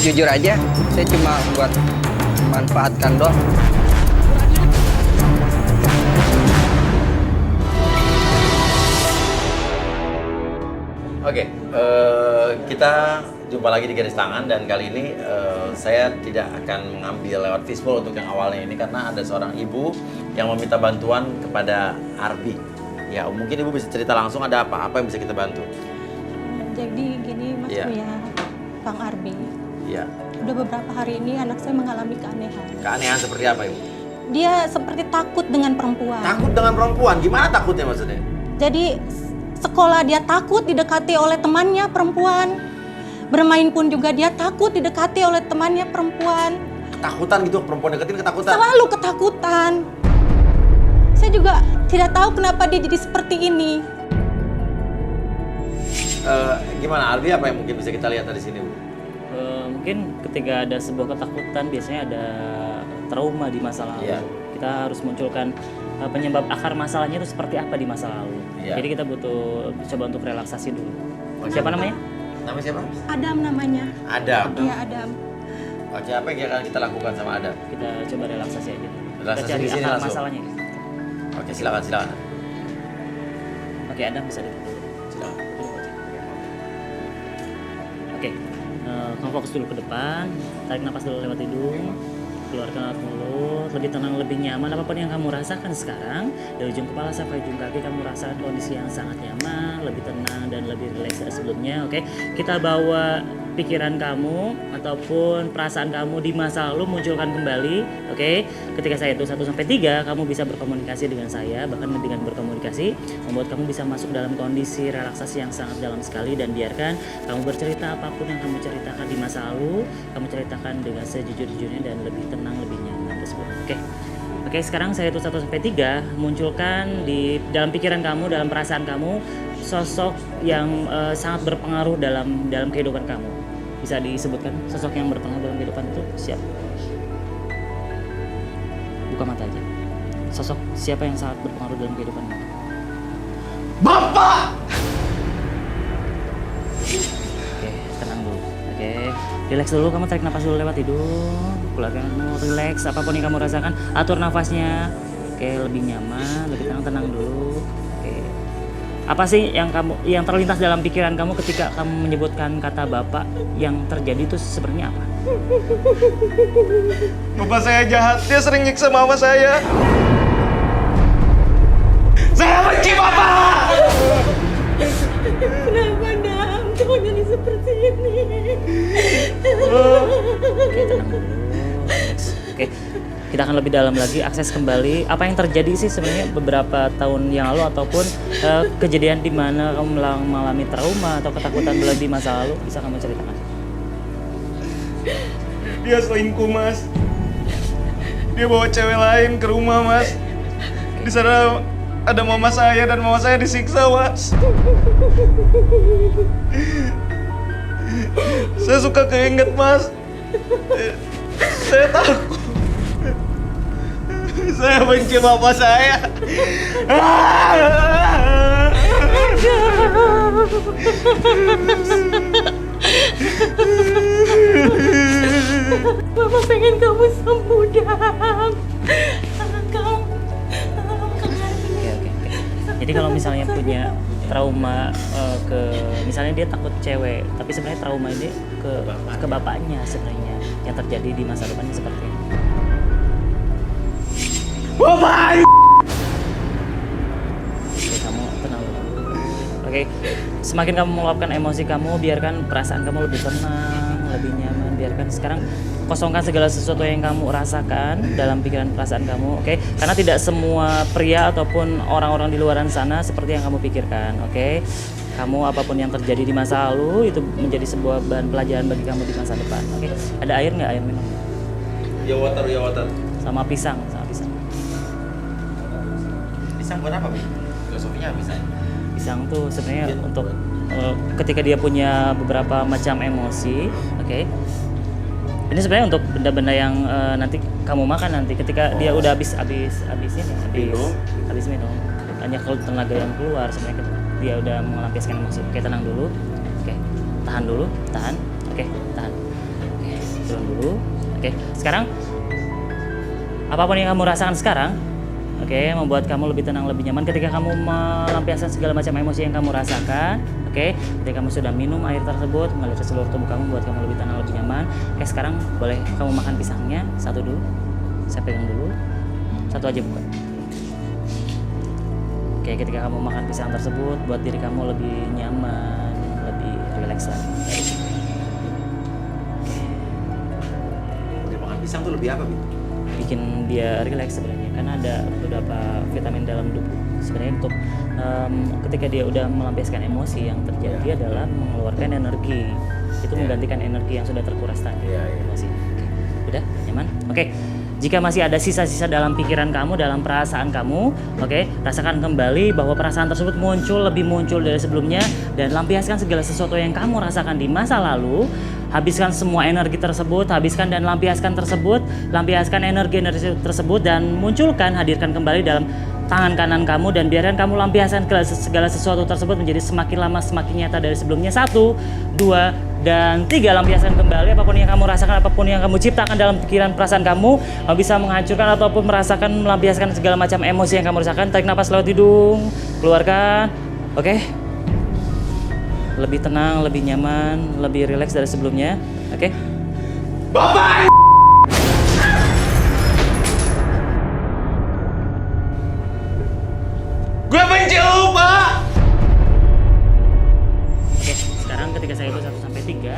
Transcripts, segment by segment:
Jujur aja, saya cuma buat manfaatkan doang. Oke, kita jumpa lagi di Garis Tangan dan kali ini saya tidak akan mengambil lewat fishbowl untuk yang awalnya ini karena ada seorang ibu yang meminta bantuan kepada Arbi. Ya, mungkin ibu bisa cerita langsung ada apa yang bisa kita bantu. Jadi gini Mas Buya, Bang Arbi. Iya. Udah beberapa hari ini anak saya mengalami keanehan. Keanehan seperti apa ibu? Dia seperti takut dengan perempuan. Takut dengan perempuan? Gimana takutnya maksudnya? Jadi sekolah dia takut didekati oleh temannya perempuan. Bermain pun juga dia takut didekati oleh temannya perempuan. Ketakutan gitu, perempuan deketin ketakutan? Selalu ketakutan. Saya juga tidak tahu kenapa dia jadi seperti ini. Gimana Arbi, apa yang mungkin bisa kita lihat dari sini Bu? Mungkin ketika ada sebuah ketakutan biasanya ada trauma di masa lalu. Iya. Kita harus munculkan penyebab akar masalahnya itu seperti apa di masa lalu. Iya. Jadi kita butuh coba untuk relaksasi dulu. Oke. Siapa namanya? Nama siapa? Adam namanya. Adam. Iya Adam. Oke, apa yang akan kita lakukan sama Adam? Kita coba relaksasi aja. Relaksasi kita cari di sini akar langsung? masalahnya. Oke, silakan. Oke, Adam bisa duduk dulu. Silakan. Oke, kamu fokus dulu ke depan, tarik napas dulu lewat hidung, keluarkan lewat mulut, lebih tenang, lebih nyaman. Apapun yang kamu rasakan sekarang, dari ujung kepala sampai ujung kaki, kamu rasakan kondisi yang sangat nyaman, lebih tenang dan lebih rileks dari sebelumnya. Oke, kita bawa pikiran kamu ataupun perasaan kamu di masa lalu, munculkan kembali. Oke, ketika saya hitung 1 sampai 3, kamu bisa berkomunikasi dengan saya. Bahkan dengan berkomunikasi membuat kamu bisa masuk dalam kondisi relaksasi yang sangat dalam sekali. Dan biarkan kamu bercerita apapun yang kamu ceritakan di masa lalu, kamu ceritakan dengan sejujur-jujurnya dan lebih tenang, lebih nyaman tersebut. Oke, sekarang saya hitung 1 sampai 3, munculkan di dalam pikiran kamu, dalam perasaan kamu sosok yang sangat berpengaruh dalam kehidupan kamu. Bisa disebutkan sosok yang berpengaruh dalam kehidupan itu siapa? Buka mata aja. Sosok siapa yang sangat berpengaruh dalam kehidupan kamu? Bapak! Oke, tenang dulu. Oke, relax dulu. Kamu tarik napas dulu lewat hidung. Keluarkan dulu, relax. Apapun yang kamu rasakan, atur nafasnya. Oke, lebih nyaman, lebih tenang dulu. Oke. Apa sih yang terlintas dalam pikiran kamu ketika kamu menyebutkan kata bapak? Yang terjadi itu sebenarnya apa? Bapak saya jahat, dia sering nyiksa mama saya. Saya benci Bapak! Kenapa Adam? Kau jadi seperti ini? Oke, tenang dulu. Relax. Oke, kita akan lebih dalam lagi, akses kembali apa yang terjadi sih sebenarnya beberapa tahun yang lalu ataupun kejadian di mana kamu mengalami trauma atau ketakutan berlebih di masa lalu, bisa kamu ceritakan? Dia selingkuh, Mas. Dia bawa cewek lain ke rumah, Mas. Di sana ada mama saya dan mama saya disiksa, Mas. Saya suka keinget, Mas. Saya takut. Saya benci bapak saya. Mama pengen kamu sembuh, Dam. Oke. Jadi kalau misalnya punya trauma misalnya dia takut cewek, tapi sebenarnya trauma ini ke bapaknya sebenarnya yang terjadi di masa depannya seperti ini. Bapak! Oke, kamu tenang dulu. Oke, semakin kamu meluapkan emosi kamu, biarkan perasaan kamu lebih tenang, lebih nyaman. Biarkan sekarang kosongkan segala sesuatu yang kamu rasakan dalam pikiran perasaan kamu, oke? Karena tidak semua pria ataupun orang-orang di luaran sana seperti yang kamu pikirkan, oke? Kamu apapun yang terjadi di masa lalu itu menjadi sebuah bahan pelajaran bagi kamu di masa depan, oke? Ada air nggak? Air minum? Ya water. Sama pisang. Pisang buat apa, Bi? Filosofinya pisang. Pisang tuh sebenarnya untuk ketika dia punya beberapa macam emosi, oke? Ini sebenarnya untuk benda-benda yang nanti kamu makan nanti ketika dia udah habis minum. Banyak tenaga yang keluar sebenarnya dia udah melampiaskan emosi. Oke, tenang dulu. Oke, tahan dulu, tahan. Oke, tahan. Oke. tulang dulu. Oke, sekarang apapun yang kamu rasakan sekarang, oke, membuat kamu lebih tenang, lebih nyaman ketika kamu melampiaskan segala macam emosi yang kamu rasakan. Oke, ketika kamu sudah minum air tersebut, mengalir ke seluruh tubuh kamu, membuat kamu lebih tenang, lebih nyaman. Oke, sekarang boleh kamu makan pisangnya satu dulu. Saya pegang dulu. Satu aja bukan. Oke, ketika kamu makan pisang tersebut, buat diri kamu lebih nyaman, lebih rileks lagi. Oke, makan pisang tuh lebih apa, Bit? Bikin dia rileks sebenarnya, karena ada beberapa vitamin dalam tubuh. Sebenarnya untuk ketika dia udah melampiaskan emosi, yang terjadi adalah mengeluarkan energi. Itu menggantikan energi yang sudah terkuras tadi. Emosi. Oke. Udah nyaman? Oke. Jika masih ada sisa-sisa dalam pikiran kamu, dalam perasaan kamu, oke, rasakan kembali bahwa perasaan tersebut lebih muncul dari sebelumnya, dan lampiaskan segala sesuatu yang kamu rasakan di masa lalu. Habiskan semua energi tersebut, habiskan dan lampiaskan energi tersebut, dan munculkan, hadirkan kembali dalam tangan kanan kamu, dan biarkan kamu lampiaskan segala sesuatu tersebut menjadi semakin lama semakin nyata dari sebelumnya. 1, 2, dan 3. Lampiaskan kembali apapun yang kamu rasakan, apapun yang kamu ciptakan dalam pikiran perasaan kamu bisa menghancurkan ataupun melampiaskan segala macam emosi yang kamu rasakan. Tarik nafas lewat hidung, keluarkan. Oke. Lebih tenang, lebih nyaman, lebih rileks dari sebelumnya. Oke. Bapak! Gue benci lu, Pak! Oke, sekarang ketika saya hitung 1 sampai 3.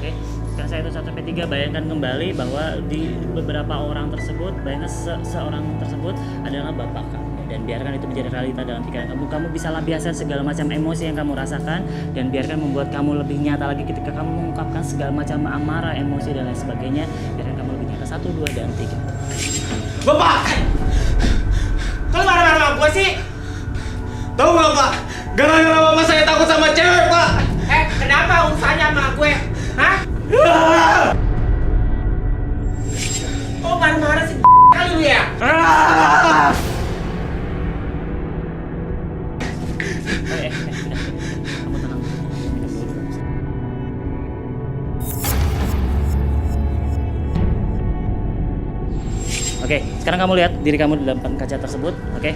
Oke, sekarang saya hitung 1 sampai 3, bayangkan kembali bahwa di beberapa orang tersebut, bayangkan seorang tersebut adalah bapak kamu, dan biarkan itu menjadi realita dalam pikiran kamu. Kamu bisa lampiaskan segala macam emosi yang kamu rasakan, dan biarkan membuat kamu lebih nyata lagi ketika kamu mengungkapkan segala macam amarah, emosi, dan lain sebagainya. Biarkan kamu lebih nyata. 1, 2, dan 3. Bapak! Kok marah-marah sama gue sih? Tahu nggak, Pak? Gara-gara mama saya takut sama cewek, Pak! Kenapa urusannya sama gue? Hah? Oh, marah-marah sih kali lu ya? Kamu tenang. Minum dulu. Oke, sekarang kamu lihat diri kamu di depan kaca tersebut. Oke.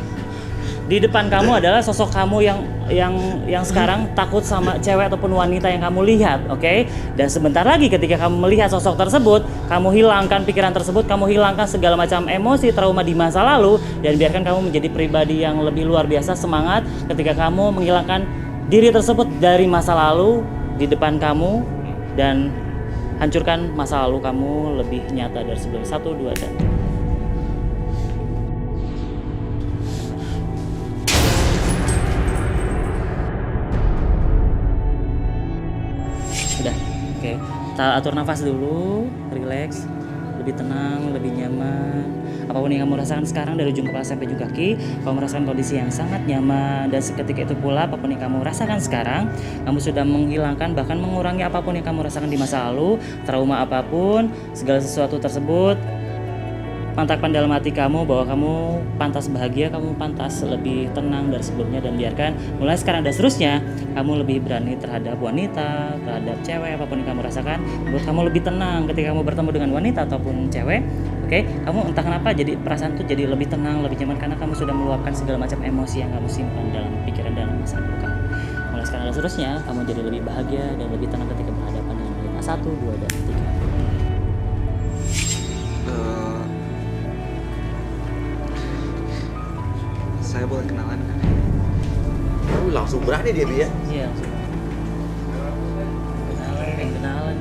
Di depan kamu adalah sosok kamu yang sekarang takut sama cewek ataupun wanita yang kamu lihat, oke? Dan sebentar lagi ketika kamu melihat sosok tersebut, kamu hilangkan pikiran tersebut, kamu hilangkan segala macam emosi, trauma di masa lalu, dan biarkan kamu menjadi pribadi yang lebih luar biasa, semangat ketika kamu menghilangkan diri tersebut dari masa lalu di depan kamu, dan hancurkan masa lalu kamu lebih nyata dari sebelumnya. 1, 2, dan 3. Udah, oke. Kita atur nafas dulu, relax, lebih tenang, lebih nyaman. Apapun yang kamu rasakan sekarang dari ujung kepala sampai ujung kaki, kamu merasakan kondisi yang sangat nyaman, dan seketika itu pula apapun yang kamu rasakan sekarang, kamu sudah menghilangkan bahkan mengurangi apapun yang kamu rasakan di masa lalu, trauma apapun, segala sesuatu tersebut. Mantapkan dalam hati kamu bahwa kamu pantas bahagia, kamu pantas lebih tenang dari sebelumnya, dan biarkan mulai sekarang dan seterusnya kamu lebih berani terhadap wanita, terhadap cewek, apapun yang kamu rasakan, buat kamu lebih tenang ketika kamu bertemu dengan wanita ataupun cewek. Oke, kamu entah kenapa jadi perasaan tuh jadi lebih tenang, lebih nyaman, karena kamu sudah meluapkan segala macam emosi yang kamu simpan dalam pikiran, dalam masa lalu kamu. Mulai sekarang dan seterusnya kamu jadi lebih bahagia dan lebih tenang ketika berhadapan dengan wanita. 1, 2, dan 3. Saya boleh kenalan kan? Langsung berani dia, Bi, ya? Iya, langsung. Kenalan.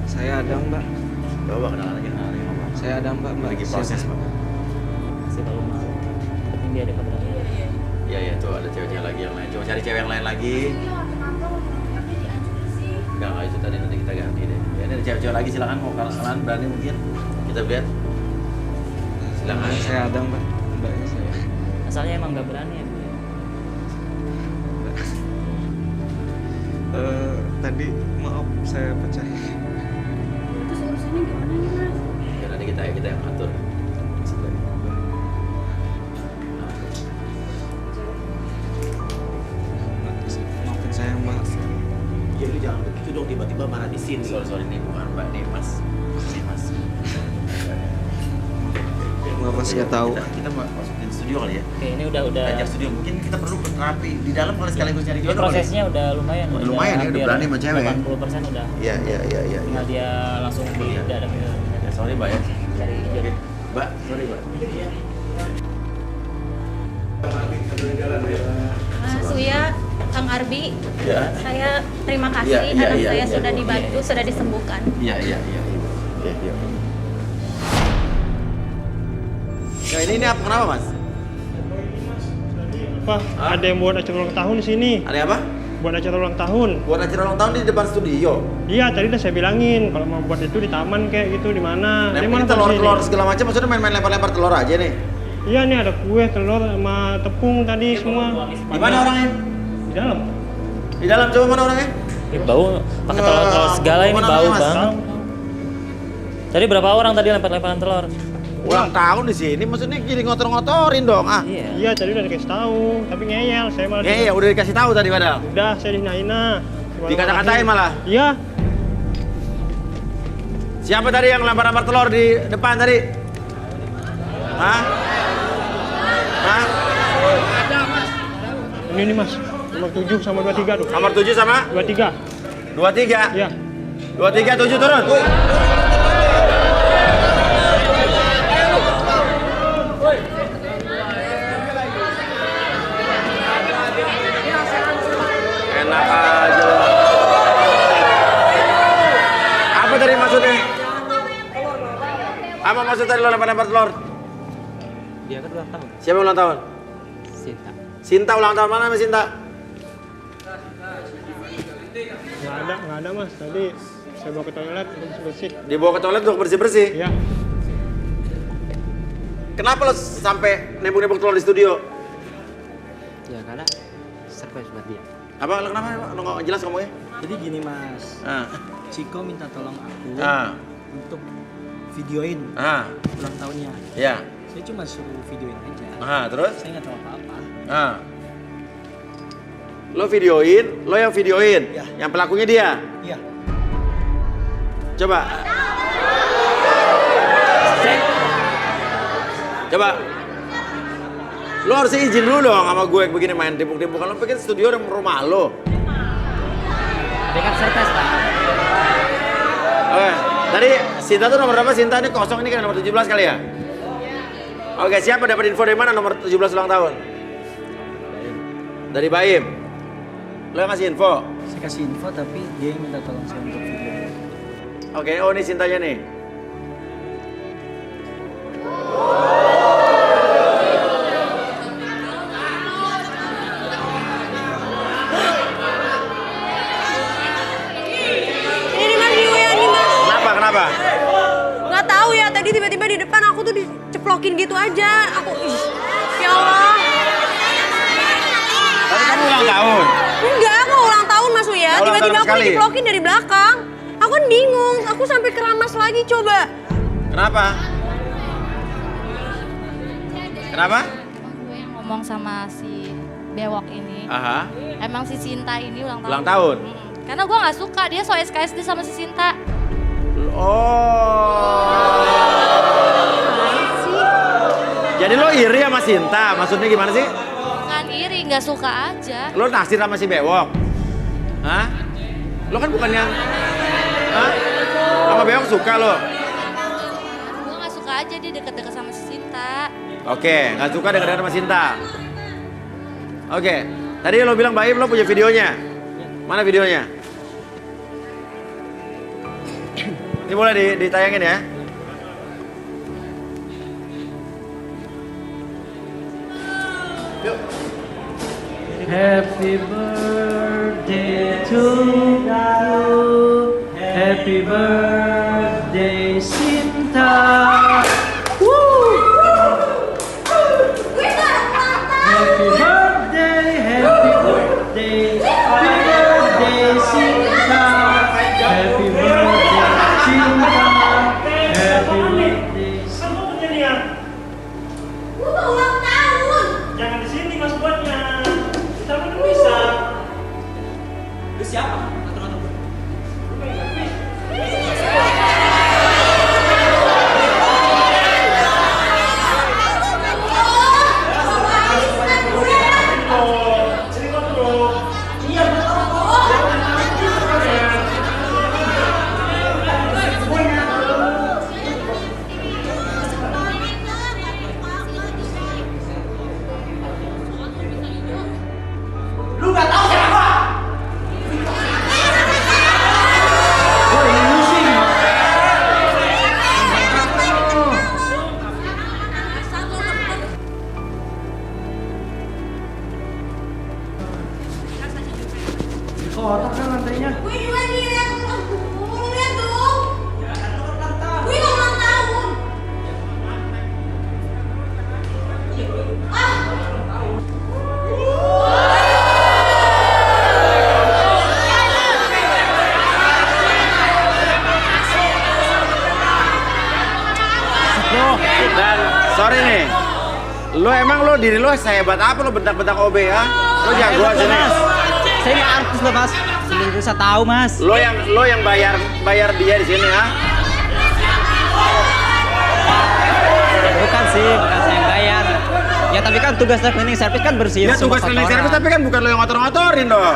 Saya Adam, Mbak. Coba kenalan lagi. Saya Adam, Mbak. Lagi proses, Pak. Masih baru malu. Tapi dia ada kabarnya. Iya, tuh ada cewek-cewek lagi yang lain. Coba cari cewek yang lain lagi. Enggak, itu tadi nanti kita ganti deh. Ya, ini ada cewek-cewek lagi, silakan mau kenalan, berani mungkin. Kita lihat. Silakan. Saya Adam, Mbak. Mbaknya saya. Asalnya emang nggak berani ya, Bu? Tadi maaf saya percaya. Terus urusannya gimana nih, Mas? Ya nanti kita yang atur. Maafin saya, Mbak. Ya, lu jangan begitu dong, tiba-tiba marah di sini. Sorry, ini bukan Mbak, nih Mas. Ini Mas. Mas nggak tahu. Kita masukin studio kali ya. Oke, ini udah Belajar studio, mungkin kita perlu terapi di dalam kalau sekaligus cari ini jodoh. prosesnya udah lumayan. Udah lumayan ya, udah berani sama cewek ya. 80% udah. Iya. Tinggal dia langsung didadak Ya, sorry Mbak ya. cari Oke. jodoh. Mbak, sorry Mbak. Mas Uya, Kang Arbi, Ya. saya terima kasih Iya, iya, anak iya, saya iya. sudah dibantu, sudah disembuhkan. Iya. Ya, ini apa? Kenapa Mas? Pak, ada yang buat acara ulang tahun di sini. Ada apa? Buat acara ulang tahun. Buat acara ulang tahun di depan studio. Iya, tadi udah saya bilangin kalau mau buat itu di taman kayak gitu di mana. Di Lempar mana telur-telur segala macam, maksudnya main-main lempar-lempar telur aja nih. Iya nih ada kue, telur sama tepung tadi semua. Di mana orangnya? Di dalam. Di dalam, coba mana orangnya? Ini bau pakai telur segala ini Mana bau namanya, Mas? banget. Tadi berapa orang tadi lempar-lemparan telur? Ulang tahun di sini, maksudnya jadi ngotor-ngotorin dong. Ah. Iya. Iya, tadi udah dikasih tahu, tapi ngeyel. Saya malah Ya, udah dikasih tahu tadi padahal. udah saya dihina-hina. Dikata-katain malah. Iya. Siapa tadi yang lempar-lempar telur di depan tadi? Hah? Ini nih Mas, nomor 7 sama 23 tuh. Nomor 7 sama 23. 23. Iya. 23 7 turun. Enak aja lo. Apa tadi maksudnya? Apa maksud tadi lo lempar-lempar telur? Dia kan ulang tahun. Siapa ulang tahun? Sinta. Sinta ulang tahun mana sama Sinta? Nggak ada Mas. Tadi saya bawa ke toilet untuk bersih. Dibawa ke toilet untuk bersih-bersih. Iya. Kenapa lo sampai nembuk-nembuk telur di studio? Ya karena surprise buat dia. Apa? Lo kenapa? Lo nggak jelas ngomongnya? Jadi gini Mas, Ah. Ciko minta tolong aku untuk videoin ulang tahunnya. Ya. Saya cuma suruh videoin aja. Terus? Saya nggak tahu apa-apa. Lo videoin, lo yang videoin. Ya. Yang pelakunya dia. Iya. Coba. Coba. Lo harus izin dulu dong sama gue begini main timpuk-timpukan. Lo pikir studio rumah lo. Dia kan surprise Pak. Oke. Tadi Sinta tuh nomor berapa? Sinta ini kosong, ini kan nomor 17 kali ya? Oke, siapa dapat info dari mana nomor 17 ulang tahun? Dari Baim. Lo yang ngasih info? Saya kasih info tapi dia yang minta tolong saya untuk videoin. Oke, oh ini Sintanya nih. Ini nih Mas, nih Uya nih Mas. Kenapa? Nggak tahu ya, tadi tiba-tiba di depan aku tuh diceplokin gitu aja. Aku, ya Allah. Tapi kamu ulang tahun. Enggak, aku ulang tahun Mas Uya. Ulang Tiba-tiba tahun aku sekali. diceplokin dari belakang. Aku kan bingung, aku sampai keramas lagi coba. Kenapa? Kenapa? Gue yang ngomong sama si bewok ini. Aha. Emang si Sinta ini ulang tahun. Ulang tahun? Karena gue nggak suka, dia so SKSD sama si Sinta. Oh. Jadi lo iri sama Sinta? Maksudnya gimana sih? Bukan iri, nggak suka aja. Lo naksir sama si Bewok? Hah? Lo kan bukan yang... Hah? Sama Bewok suka lo? Gue nggak suka aja dia deket-deket sama si Sinta. Oke, nggak suka dengan sama Sinta. Oke, tadi lo bilang Baim lo punya videonya. Mana videonya? Ini boleh ditayangin ya. Yuk. Happy birthday to you. Happy birthday Sinta. Happy birthday, happy birthday, happy birthday Sinta. Happy birthday Sinta. Happy birthday. Kamu kejadian. Gua ulang tahun. Jangan di sini Mas buatnya. Kita kan bisa. Itu siapa? lantainya. Gue juga nih, lihat dong. Gue mau ulang tahun. Dan sorry nih, lo diri lo sehebat apa lo bentak-bentak OB ya? Lo jago sini. Saya nggak artis loh mas. Selingkuh saya tahu mas. Lo yang bayar dia di sini ya? Bukan sih, bukan saya yang bayar. Ya tapi kan tugasnya cleaning service kan bersihin Ya tugas cleaning service tapi kan bukan lo yang ngotor-ngotorin dong.